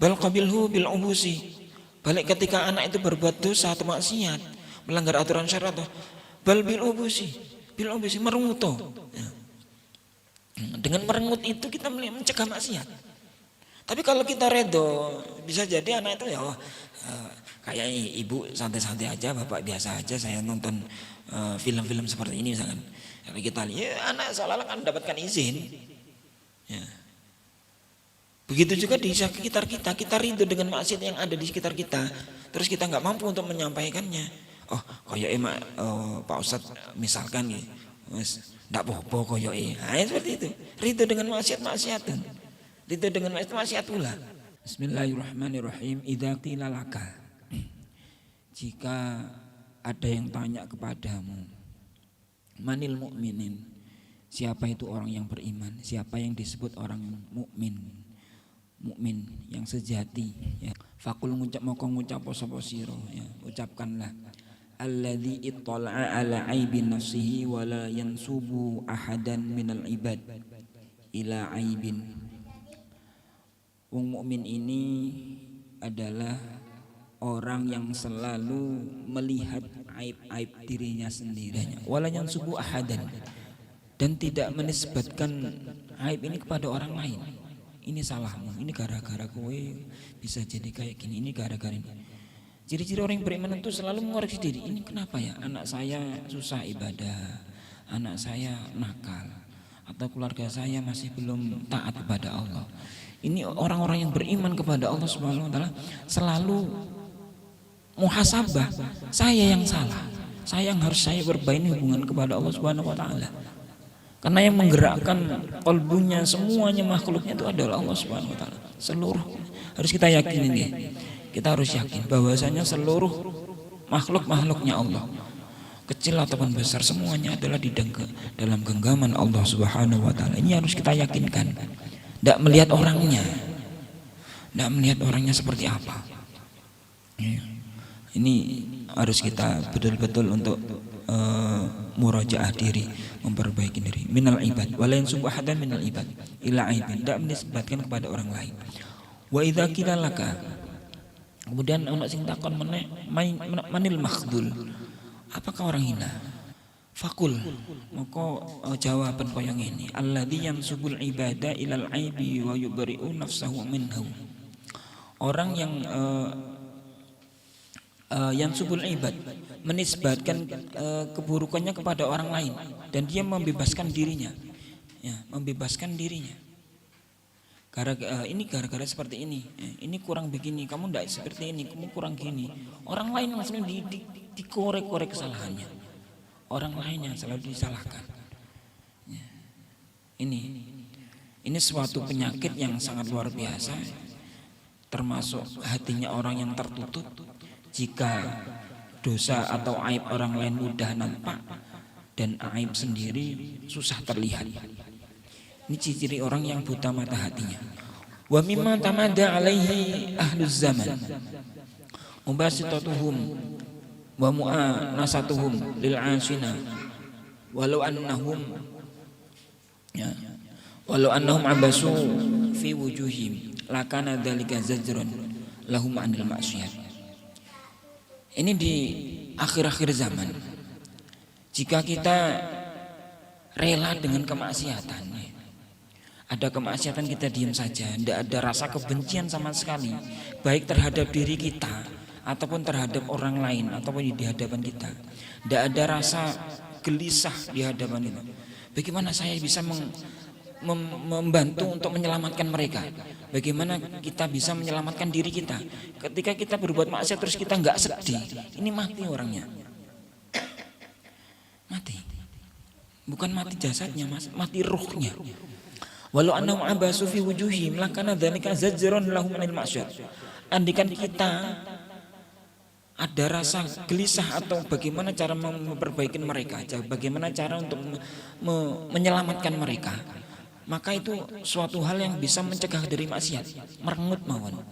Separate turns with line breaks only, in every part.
Bal qabilhu bil ubusi. Balik ketika anak itu berbuat dosa atau maksiat, melanggar aturan syariat, bal bil ubusi, merengut. Ya. Dengan merengut itu kita mencegah maksiat. Tapi kalau kita redo, bisa jadi anak itu ya kayak ibu santai-santai aja, bapak biasa aja, saya nonton film-film seperti ini misalkan. Kalau kita lihat ya, anak seolah-olah kan mendapatkan izin. Ya. Begitu juga di sekitar kita rindu dengan maksiat yang ada di sekitar kita, terus kita nggak mampu untuk menyampaikannya. Oh, koyo emak Pak Ustadz misalkan gitu, mas, ndak bobo koyo nah, seperti itu. Rindu dengan maksiat-maksiatan, rindu dengan maksiat pula. Bismillahirrahmanirrahim. Idza qila laka, jika ada yang tanya kepadamu, manil mu'minin, siapa itu orang yang beriman, siapa yang disebut orang mukmin, mukmin yang sejati, ya. Fakul ngucap sapa sira, ya, ucapkanlah alladzi ittala'a ala aibin nafsihi wa la yansubu ahadan minal ibad ila aibin. Wong mukmin ini adalah orang yang selalu melihat aib-aib dirinya sendiri, wala yansubu ahadan, dan tidak menisbatkan aib ini kepada orang lain. Ini salahmu, ini gara-gara kowe bisa jadi kayak gini, ini gara-gara ini. Ciri-ciri orang yang beriman itu selalu mengoreksi diri. Ini kenapa ya anak saya susah ibadah, anak saya nakal, atau keluarga saya masih belum taat kepada Allah. Ini orang-orang yang beriman kepada Allah Subhanahu wa taala selalu muhasabah, saya yang salah, saya yang harus saya berbaik hubungan kepada Allah Subhanahu wa taala. Karena yang menggerakkan kalbunya semuanya makhluknya itu adalah Allah Subhanahu wa taala. Seluruh harus kita yakini nih. Kita harus yakin bahwasanya seluruh makhluk-makhluknya Allah, kecil ataupun besar, semuanya adalah dalam genggaman Allah Subhanahu wa taala. Ini harus kita yakinkan. Tidak melihat orangnya. Tidak melihat orangnya seperti apa. Ini harus kita betul-betul untuk murajaah diri, memperbaiki diri. Minal ibad, walain subahadan minal ibad ila aibin, tidak menisbatkan kepada orang lain. Wa idza qila laka, kemudian ana sing takon meneh manil makhdul, apakah orang hina? Fakul, maka jawaban koyo ngene, alladzi yansubul ibada ilal aibi wa yubri'u nafsahu minhu. Orang yang yansubul ibad, menisbatkan keburukannya kepada orang lain dan dia membebaskan dirinya, ya, membebaskan dirinya. Ini gara-gara seperti ini, ini kurang begini, kamu tidak seperti ini, kamu kurang gini. Orang lain langsung dikorek-korek kesalahannya, orang lain yang selalu disalahkan. Ya. Ini suatu penyakit yang sangat luar biasa, termasuk hatinya orang yang tertutup. Jika dosa atau aib orang lain mudah nampak dan aib sendiri susah terlihat. Ini ciri orang yang buta mata hatinya. Wa mimma tamada alaihi ahluz zaman mubasitatuhum wa mu'anasatuhum lil asina walau annahum abasu fi wujuhim lakana dzalika zajran lahum anil maksiyat. Ini di akhir-akhir zaman, jika kita rela dengan kemaksiatan, ada kemaksiatan kita diam saja, tidak ada rasa kebencian sama sekali, baik terhadap diri kita ataupun terhadap orang lain ataupun di hadapan kita, tidak ada rasa gelisah di hadapan kita. Bagaimana saya bisa membantu untuk menyelamatkan mereka? Bagaimana kita bisa menyelamatkan diri kita? Ketika kita berbuat maksiat terus kita nggak sedih, ini mati orangnya. Mati. Bukan mati jasadnya, Mas, mati ruhnya. Walau annahum abasu fi wujuhihim lakana dzalika zajran lahum anil maksiat. Andikan kita ada rasa gelisah atau bagaimana cara memperbaiki mereka, bagaimana cara untuk menyelamatkan mereka, maka itu suatu hal yang bisa mencegah dari maksiat, merengut mawon.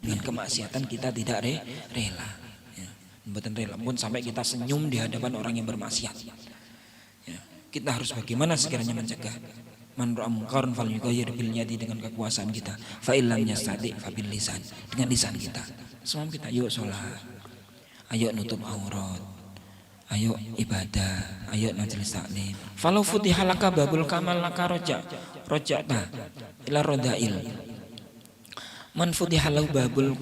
Dengan kemaksiatan kita tidak rela, ya, betul rela pun sampai kita senyum di hadapan orang yang bermaksiat. Ya, kita harus bagaimana sekiranya mencegah. Man ra'a munkaran falyughayyir bil yadi, dengan kekuasaan kita. Fa illam yastati fa bil lisan, dengan lisan kita. Semua kita yuk salat. Ayo nutup aurat. Ayo ibadah, ayo majelis taklim. Falau futiha laka babul kamal laka roja'ta ila rodail. Man futiha lahu babul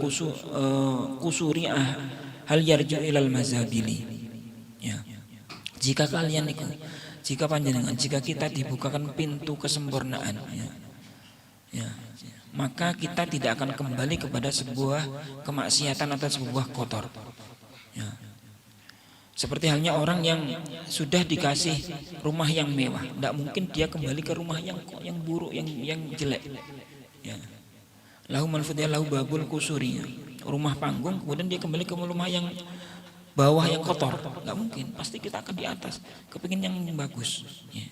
kusuri hal yarju ilal mazhabili. Ya. Jika kalian itu, jika panjenengan, jika kita dibukakan pintu kesempurnaan, ya, maka kita tidak akan kembali kepada sebuah kemaksiatan atau sebuah kotor. Ya. Seperti halnya orang yang sudah dikasih rumah yang mewah, tidak mungkin dia kembali ke rumah yang buruk, yang jelek. Ya. Lahu manfudnya lahu babul kusuri, rumah panggung, kemudian dia kembali ke rumah yang bawah yang kotor, nggak mungkin. Pasti kita akan di atas, kepingin yang bagus. Ya.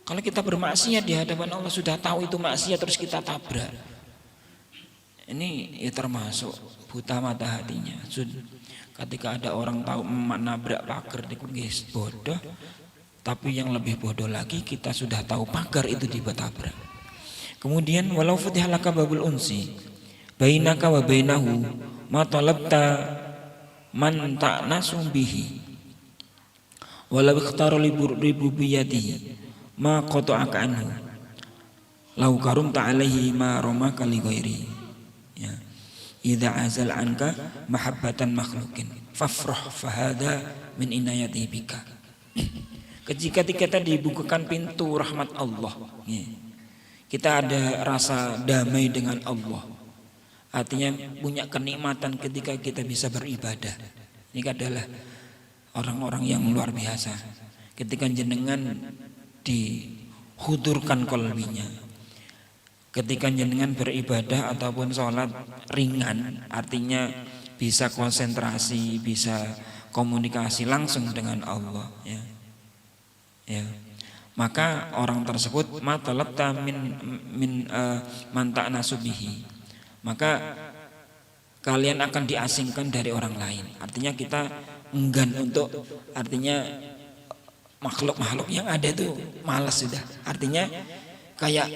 Kalau kita bermaksiat di hadapan Allah, sudah tahu itu maksiat terus kita tabrak, ini ya termasuk buta mata hatinya. Ketika ada orang tahu menabrak pagar di guys bodoh, tapi yang lebih bodoh lagi kita sudah tahu pagar itu ditabrak. Kemudian walau futiha laka babul unsi bainaka wa bainahu ma talabta man ta'nasu bihi walau ikhtara ribubiyatihi ma qata'aka anhu lau karumta alaihi ma ramaka li ghairi. Ya. Idza azal anka mahabbatan makhlukin fafrah fahada min inayati bika. Ketika kita dibukakan pintu rahmat Allah, ya, kita ada rasa damai dengan Allah, artinya punya kenikmatan ketika kita bisa beribadah. Ini adalah orang-orang yang luar biasa. Ketika jenengan dihudurkan qalbinya, ketika jenengan beribadah ataupun sholat ringan, artinya bisa konsentrasi, bisa komunikasi langsung dengan Allah, ya. Ya. Maka orang tersebut matalabta min manta nasubihi, maka kalian akan diasingkan dari orang lain. Artinya kita enggan untuk, artinya makhluk-makhluk yang ada itu malas sudah. Artinya kayak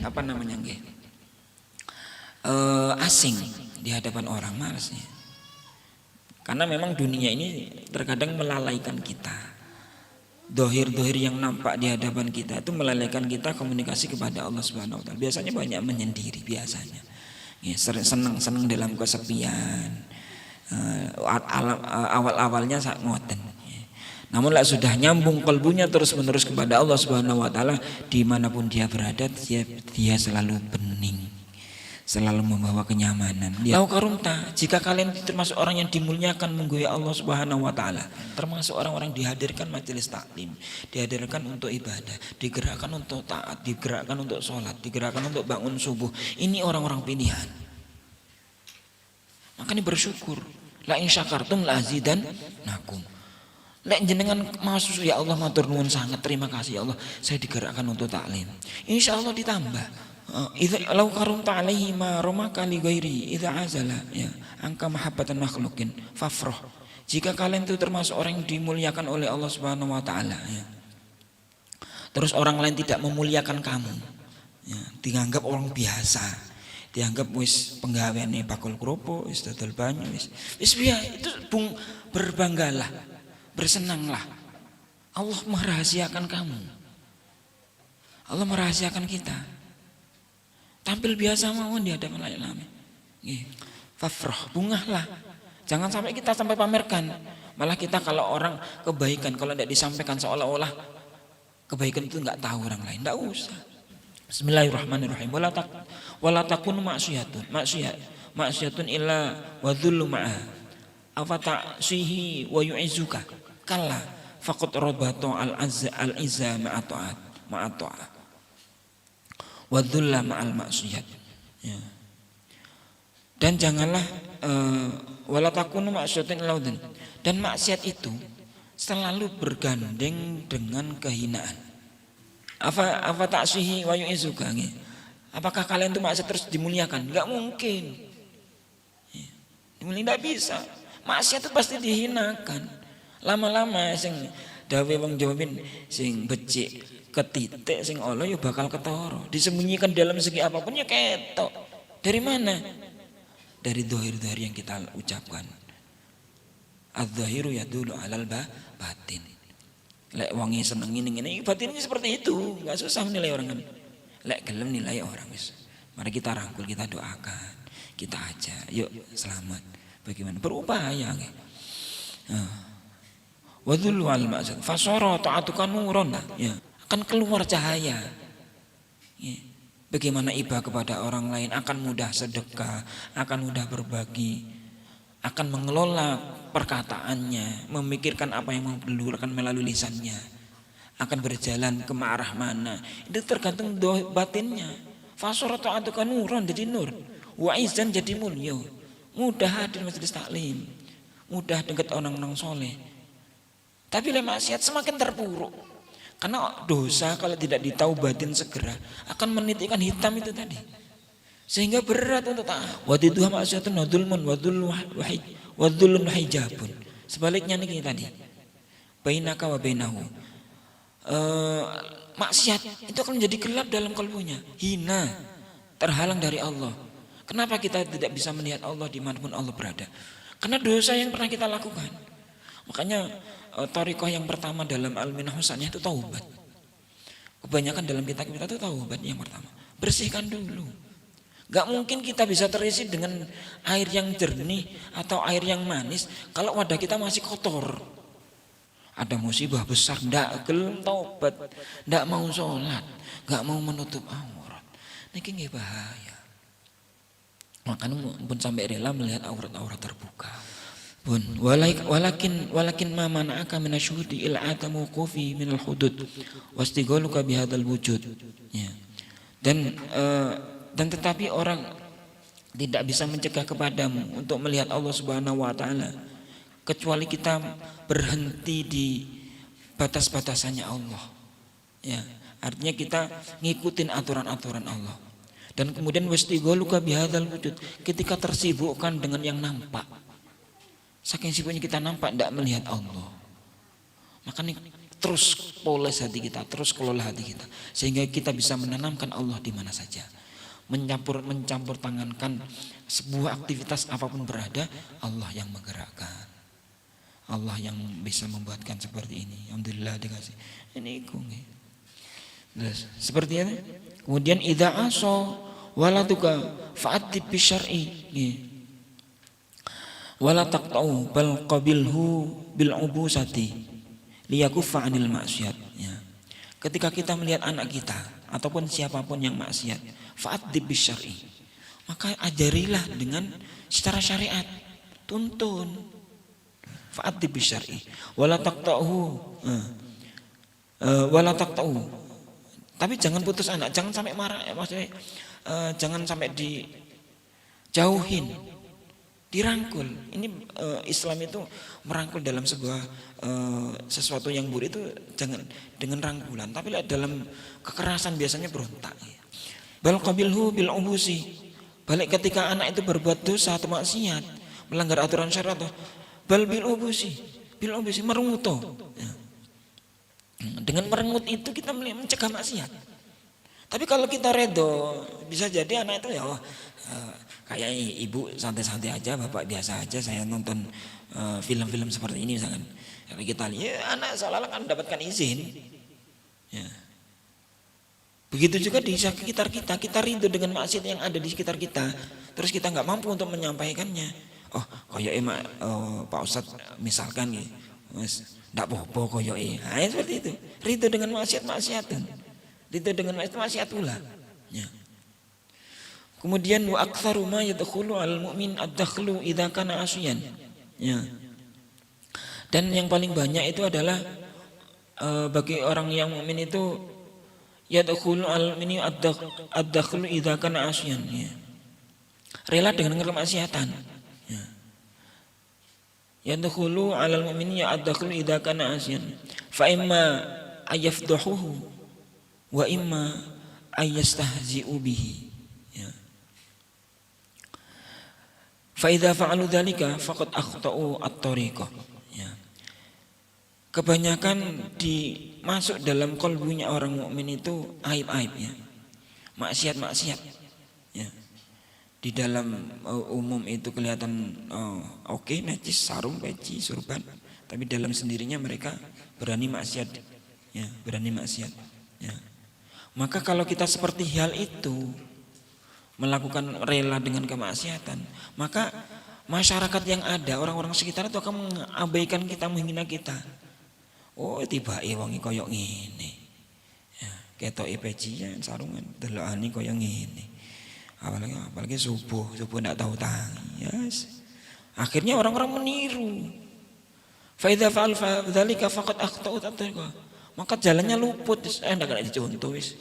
apa namanya asing di hadapan orang, malasnya. Karena memang dunia ini terkadang melalaikan kita. Dohir-dohir yang nampak di hadapan kita itu melalaikan kita komunikasi kepada Allah Subhanahu Wa Taala. Biasanya banyak menyendiri, biasanya senang dalam kesepian. Awal-awalnya sangat ngoten. Namun lah sudah nyambung kalbunya terus menerus kepada Allah Subhanahu Wa Taala, dimanapun dia berada dia selalu bening, selalu membawa kenyamanan. Lau karumta, jika kalian termasuk orang yang dimuliakan menggoyah Allah Subhanahu Wa Taala, termasuk orang-orang dihadirkan majelis taklim, dihadirkan untuk ibadah, digerakkan untuk taat, digerakkan untuk sholat, digerakkan untuk bangun subuh, ini orang-orang pilihan. Makanya bersyukur. La in syakartum la azidannakum. Lek jenengan masuk, ya Allah matur nuwun sangat, terima kasih ya Allah, saya digerakkan untuk taklim, insya Allah ditambah. Idza law karumta alaihi ma ramaka li ghairi idza azala, ya, angka mahabbatan makhlukin fafrah. Jika kalian itu termasuk orang yang dimuliakan oleh Allah Subhanahu Wa Taala, ya, terus orang lain tidak memuliakan kamu, ya, dianggap orang biasa, dianggap wis penggaweane bakul kropo, wis dodol banyu, wis biasa, itu berbanggalah, bersenanglah. Allah merahasiakan kamu, Allah merahasiakan kita. Tampil biasa mawon di hadapan lain lami. Fafrah, bungahlah. Jangan sampai kita sampai pamerkan. Malah kita kalau orang kebaikan, kalau tidak disampaikan seolah-olah kebaikan itu nggak tahu orang lain. Nggak usah. Bismillahirrahmanirrahim. Wala takunu maksiyatun illa wa dhullu ma'a. Afata'sihi wa yu'izuka. Kalla faqad rabatu al-izza ma'a ta'at. Wa dhulla ma'al maksiyat. Ya. Dan janganlah wala takunu maksiyatun illa wa, dan maksiat itu selalu bergandeng dengan kehinaan. Apa ta'sihi wa yu'izuka. Apakah kalian itu maksiat terus dimuliakan? Enggak mungkin. Dimuliakan enggak bisa. Maksiat itu pasti dihinakan. Lama-lama sing dawe wong Jawa sing becik Ketitik sing Allah ya bakal ketara. Disembunyikan dalam segi apapun ya ketok. Dari mana? Dari zahir-zahir yang kita ucapkan. Az-zahiru yadullu 'alal batin. Lek wangi seneng ngene-ngene batinnya seperti itu, enggak susah menilai orang kan. Lek gelem nilai orang wis. Mari kita rangkul, kita doakan, kita ajak, yuk selamat. Bagaimana? Berupaya nggih. Wa dhullu al ma'sad fasara ta'atuka nuron, ya. Akan keluar cahaya. Ya. Bagaimana iba kepada orang lain, akan mudah sedekah, akan mudah berbagi, akan mengelola perkataannya, memikirkan apa yang mau keluarkan melalui lisannya, akan berjalan ke arah mana. Itu tergantung batinnya. Fasara ta'atuka nuron, jadi nur. Wa izan, jadi mulia. Mudah hadir majelis taklim, mudah dekat orang-orang soleh. Tapi le maksiat semakin terpuruk. Karena dosa kalau tidak ditaubatin segera akan menitikkan hitam itu tadi. Sehingga berat untuk taat. Wa tiduha maksiatun wa dzulmun wa dzulmun hijabun. Sebaliknya nih tadi. Bainaka wa bainahu. Maksiat itu akan menjadi gelap dalam kalbunya, hina, terhalang dari Allah. Kenapa kita tidak bisa melihat Allah dimanapun Allah berada? Karena dosa yang pernah kita lakukan. Makanya thariqah yang pertama dalam al-minah husaniyah itu taubat. Kebanyakan dalam kitab kita itu taubat yang pertama. Bersihkan dulu. Gak mungkin kita bisa terisi dengan air yang jernih atau air yang manis kalau wadah kita masih kotor. Ada musibah besar, ndak gelem taubat, ndak mau sholat, nggak mau menutup aurat. Niki nggih bahaya. Makanya pun sampai rela melihat aurat-aurat terbuka. Pun walakin ma mana'aka minasyuhudi ila atamu qufi minal hudud wastighaluka bihadzal wujud. Ya. Dan tetapi orang tidak bisa mencegah kepadamu untuk melihat Allah Subhanahu wa taala kecuali kita berhenti di batas-batasannya Allah. Ya, artinya kita ngikutin aturan-aturan Allah. Dan kemudian wastighaluka bihadzal wujud, ketika tersibukkan dengan yang nampak. Saking sibuknya kita nampak tidak melihat Allah. Makanya terus poles hati kita, terus kelola hati kita, sehingga kita bisa menanamkan Allah di mana saja. Mencampur tangankan sebuah aktivitas apapun berada, Allah yang menggerakkan. Allah yang bisa membuatkan seperti ini. Alhamdulillah dikasih. Ini nih. Terus seperti ini. Kemudian idza aso walatuka fa'atib bisyar'i. Wala taqta'u bal qabilhu bil ubusati liyakuffa 'anil maksiat. Ya. Ketika kita melihat anak kita ataupun siapapun yang maksiat, fa'atib bisyar'i. Maka ajarilah dengan secara syariat. Tuntun. Fa'atib bisyar'i. Wala taqta'u. Wala taqta'u. Tapi jangan putus anak, jangan sampai marah, maksudnya jangan sampai dijauhin, dirangkul. Ini Islam itu merangkul dalam sebuah sesuatu yang buruk itu jangan dengan rangkulan, tapi dalam kekerasan biasanya berontak. Bal qabilhu bil ubusi. Balik ketika anak itu berbuat dosa atau maksiat, melanggar aturan syariat, bal bil ubusi merenguto. Ya. Dengan merengut itu kita mencegah maksiat. Tapi kalau kita redo, bisa jadi anak itu ya kayak ibu santai-santai aja, bapak biasa aja, saya nonton film-film seperti ini misalkan. Kalau kita lihat ya, anak seolah-olah kan mendapatkan izin. Ya. Begitu juga di sekitar kita rindu dengan maksiat yang ada di sekitar kita, terus kita nggak mampu untuk menyampaikannya. Oh, kayak emak Pak Ustadz misalkan nih, mas, ndak bobo koyo nah, seperti itu. Rindu dengan maksiat-maksiatan. Rindu dengan maksiat pula. Ya. Kemudian wa aktsaru ma yadkhulu al mu'min ad-dakhlu idza kana asyan. Ya. Dan yang paling banyak itu adalah bagi orang yang mukmin itu yadkhulu al mu'min ad-dakhlu idza kana asyan. Ya. Rela dengan kemaksiatan. Ya. Yadkhulu 'alal mu'mini ya'adkhulu idza kana asyan fa imma ayafdahuhu wa imma ayastahzi'u bihi. Ya. Fa idza fa'alu dzalika faqad akhta'u at-tariqah. Ya. kebanyakan dimasuk dalam kalbunya orang mukmin itu aib-aibnya, maksiat-maksiat. Ya. Di dalam umum itu kelihatan oke, najis, sarung, peci, surban, tapi dalam sendirinya mereka berani maksiat, ya, berani maksiat. Ya. Maka kalau kita seperti hal itu melakukan rela dengan kemaksiatan, maka masyarakat yang ada, orang-orang sekitar itu akan mengabaikan kita, menghina kita. Oh tiba wong koyok ngene, ya, ketoke pecian sarungan delokane koyok ngene, apalagi subuh ndak tahu tangi, yes. Akhirnya orang-orang meniru. Fa idza fa'al dzalika faqad akhta'u tatriqa, maka jalannya luput, ndak kena dicontoh wis.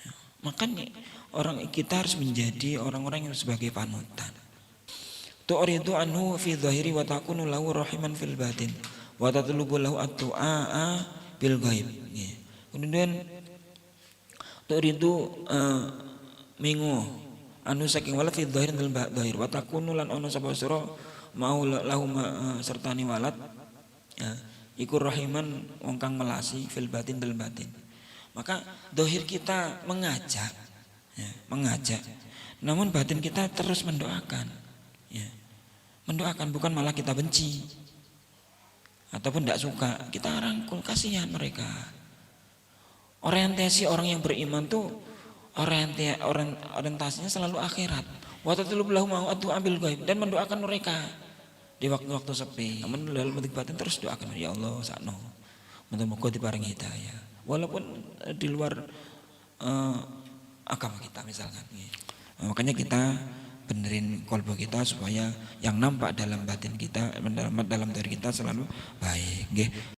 Ya, makanya orang kita harus menjadi orang-orang yang sebagai panutan. Tu'ridu anhu fi dhahiri wa takunu lahu rahiman fil batin wa tatlubu lahu at-tu'a bil ghaib. Kemudian tu'ridu mingu anu saking walad fi dhahirin dal dhahir wa takunu lan ono sapa sira mau lahu sertani walad, ya, iku rahiman wong kang melasi fil batin dal batin. Maka dhahir kita mengajak, ya, mengajak, namun batin kita terus mendoakan, ya, mendoakan, bukan malah kita benci ataupun tidak suka, kita rangkul, kasihan mereka. Orientasi orang yang beriman tuh orientasinya selalu akhirat. Wa tatlub lahum atu abil ghaib, dan mendoakan mereka di waktu-waktu sepi. Namun dalam bentuk batin terus doakan, ya Allah sakno, muga-muga diparingi hidayah walaupun di luar agama kita misalkan. Makanya kita benerin kolbu kita supaya yang nampak dalam batin kita, dalam diri kita selalu baik, nggih.